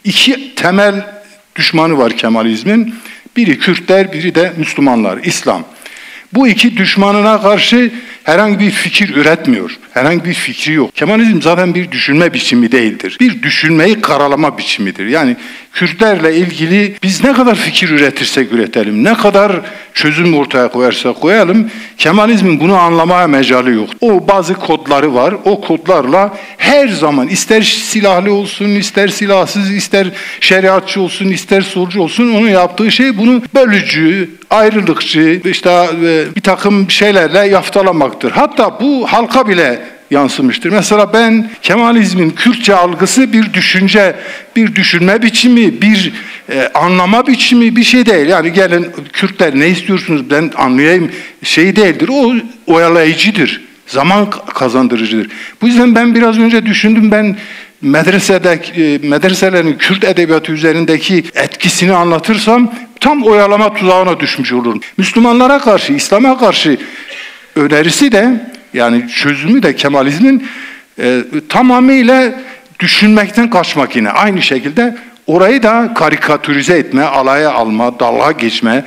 İki temel düşmanı var Kemalizmin. Biri Kürtler, biri de Müslümanlar, İslam. Bu iki düşmanına karşı herhangi bir fikir üretmiyor. Herhangi bir fikri yok. Kemalizm zaten bir düşünme biçimi değildir. Bir düşünmeyi karalama biçimidir. Yani Kürtlerle ilgili biz ne kadar fikir üretirsek üretelim, ne kadar çözüm ortaya koyarsak koyalım, Kemalizmin bunu anlamaya mecali yok. O bazı kodları var. O kodlarla her zaman ister silahlı olsun, ister silahsız, ister şeriatçı olsun, ister solcu olsun, onun yaptığı şey bunu bölücü, ayrılıkçı, işte bir takım şeylerle yaftalamaktır. Hatta bu halka bile yansımıştır. Mesela ben Kemalizmin Kürtçe algısı bir düşünce, bir düşünme biçimi, bir anlama biçimi bir şey değil. Yani gelin Kürtler ne istiyorsunuz ben anlayayım şey değildir. O oyalayıcıdır. Zaman kazandırıcıdır. Bu yüzden ben biraz önce düşündüm, ben medreselerin Kürt edebiyatı üzerindeki etkisini anlatırsam tam oyalama tuzağına düşmüş olurum. Müslümanlara karşı, İslam'a karşı önerisi de yani çözümü de Kemalizmin tamamıyla düşünmekten kaçmak yine. Aynı şekilde orayı da karikatürize etme, alaya alma, dalga geçme,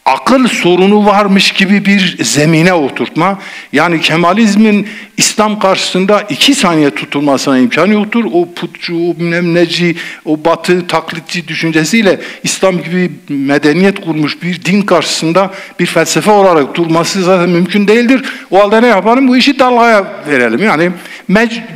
akıl sorunu varmış gibi bir zemine oturtma. Yani Kemalizmin İslam karşısında 2 saniye tutulmasına imkan yoktur. O putçu, o bilmem neci, o batı taklitçi düşüncesiyle İslam gibi medeniyet kurmuş bir din karşısında bir felsefe olarak durması zaten mümkün değildir. O halde ne yapalım? Bu işi dalgaya verelim. Yani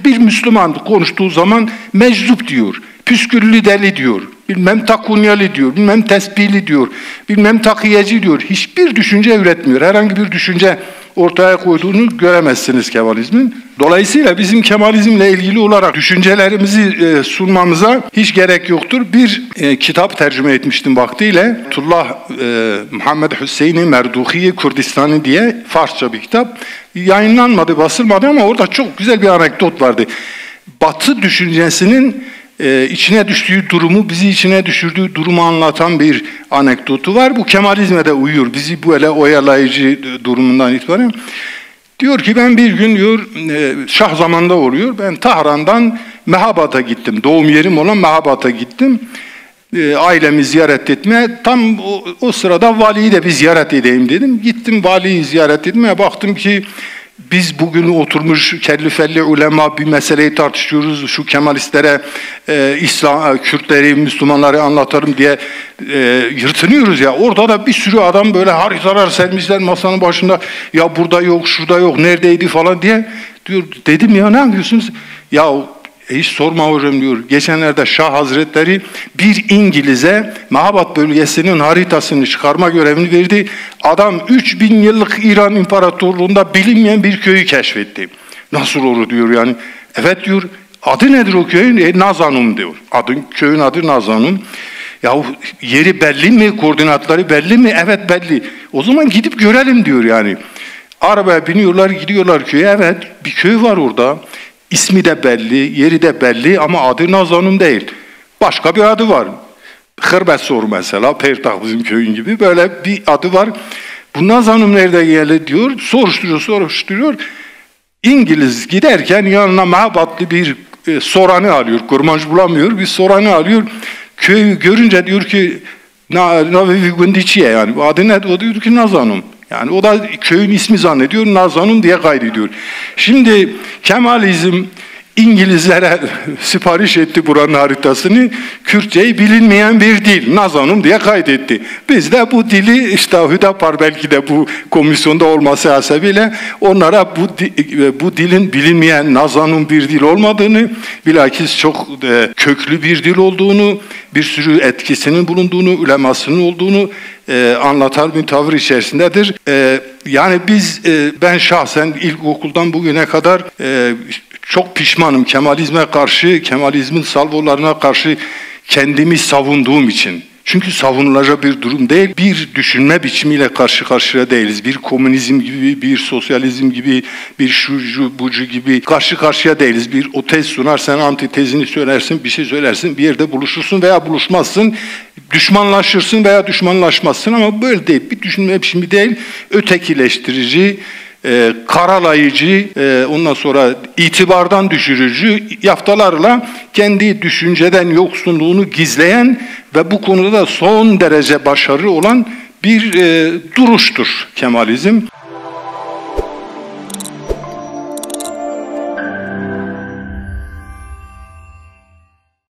bir Müslüman konuştuğu zaman meczup diyor, püsküllü deli diyor, bilmem takunyalı diyor, bilmem tesbihli diyor, bilmem takiyeci diyor. Hiçbir düşünce üretmiyor. Herhangi bir düşünce ortaya koyduğunu göremezsiniz Kemalizmin. Dolayısıyla bizim Kemalizmle ilgili olarak düşüncelerimizi sunmamıza hiç gerek yoktur. Bir kitap tercüme etmiştim vaktiyle. Tullah Muhammed Hüseyin Merduhi Kürdistan'ı diye Farsça bir kitap. Yayınlanmadı, basılmadı ama orada çok güzel bir anekdot vardı. Batı düşüncesinin içine düştüğü durumu, bizi içine düşürdüğü durumu anlatan bir anekdotu var. Bu Kemalizme de uyuyor. Bizi böyle oyalayıcı durumundan itibaren. Diyor ki ben bir gün diyor Şah zamanında oluyor. Ben Tahran'dan Mehabat'a gittim. Doğum yerim olan Mehabat'a gittim. Ailemi ziyaret etmeye. Tam o sırada valiyi de bir ziyaret edeyim dedim. Gittim valiyi ziyaret etmeye. Baktım ki biz bugün oturmuş kelli ulema bir meseleyi tartışıyoruz. Şu Kemalistlere İslam, Kürtleri, Müslümanları anlatalım diye yırtınıyoruz ya. Orada da bir sürü adam böyle haritalar sermişler masanın başında. Ya burada yok, şurada yok, neredeydi falan diye. Diyor, dedim ya ne yapıyorsunuz? Ya hiç sorma hocam diyor. Geçenlerde Şah Hazretleri bir İngiliz'e Mehabat bölgesinin haritasını çıkarma görevini verdi. Adam 3000 yıllık İran İmparatorluğu'nda bilinmeyen bir köyü keşfetti. Nasıl olur diyor yani. Evet diyor. Adı nedir o köyün? Nazanum diyor. Köyün adı Nazanum. Ya yeri belli mi? Koordinatları belli mi? Evet belli. O zaman gidip görelim diyor yani. Arabaya biniyorlar, gidiyorlar köye. Evet bir köy var orada. İsmi de belli, yeri de belli ama adı Nazanum değil. Başka bir adı var. Hırbetsor mesela, Pertah bizim köyün gibi böyle bir adı var. Bu Nazanum nerede geldi diyor, soruşturuyor. İngiliz giderken yanına Mehabatlı bir soranı alıyor, kurmancı bulamıyor, bir soranı alıyor. Köyü görünce diyor ki, Navi Gündiçiye yani adı ne? O diyor ki Nazanum. Yani o da köyün ismi zannediyor, Nazanum diye kaydediyor. Şimdi Kemalizm İngilizlere sipariş etti buranın haritasını. Kürtçeyi bilinmeyen bir dil, Nazanum diye kaydetti. Biz de bu dili işte Hüdapar belki de bu komisyonda olması hasebiyle onlara bu dilin bilinmeyen Nazanum bir dil olmadığını, bilakis çok köklü bir dil olduğunu, bir sürü etkisinin bulunduğunu, ulemasının olduğunu anlatan bir tavır içerisindedir. Yani ben şahsen ilkokuldan bugüne kadar çok pişmanım Kemalizme karşı, Kemalizmin salvolarına karşı kendimi savunduğum için. Çünkü savunulacak bir durum değil, bir düşünme biçimiyle karşı karşıya değiliz. Bir komünizm gibi, bir sosyalizm gibi, bir şucu bucu gibi karşı karşıya değiliz. Bir o tez sunar, sen antitezini söylersin, bir şey söylersin, bir yerde buluşursun veya buluşmazsın. Düşmanlaşırsın veya düşmanlaşmazsın ama böyle değil. Bir düşünme biçimi değil, ötekileştirici, karalayıcı, ondan sonra itibardan düşürücü yaftalarla kendi düşünceden yoksunluğunu gizleyen ve bu konuda da son derece başarılı olan bir duruştur Kemalizm.